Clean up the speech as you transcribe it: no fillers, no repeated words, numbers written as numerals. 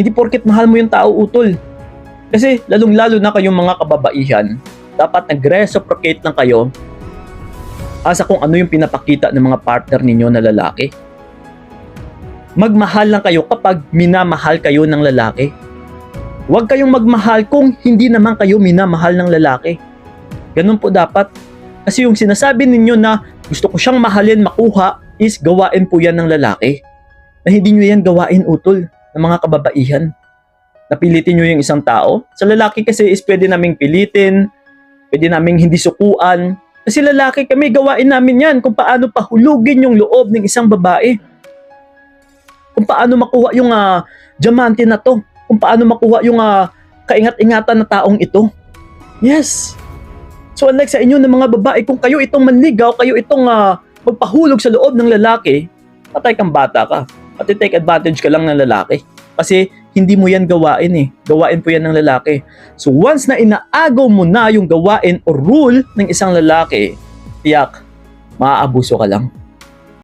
Hindi porket mahal mo yung tao, utol. Kasi lalong-lalo na kayong mga kababaihan, dapat nag-reciprocate lang kayo asa kung ano yung pinapakita ng mga partner ninyo na lalaki. Magmahal lang kayo kapag minamahal kayo ng lalaki. Huwag kayong magmahal kung hindi naman kayo minamahal ng lalaki. Ganun po dapat. Kasi yung sinasabi ninyo na gusto ko siyang mahalin, makuha, is gawain po yan ng lalaki. Na hindi nyo yan gawain, utol, ng mga kababaihan. Napilitin nyo yung isang tao. Sa lalaki kasi is pwede naming pilitin, pwede naming hindi sukuan. Kasi lalaki kami, gawain namin yan kung paano pahulugin yung loob ng isang babae. Kung paano makuha yung diamante na to. Kung paano makuha yung kaingat-ingatan na taong ito. Yes. So unlike sa inyo ng mga babae, kung kayo itong manligaw, kayo itong magpahulog sa loob ng lalaki, patay kang bata ka. At take advantage ka lang ng lalaki. Kasi hindi mo yan gawain eh. Gawain po yan ng lalaki. So once na inaagaw mo na yung gawain o rule ng isang lalaki, tiyak, maaabuso ka lang.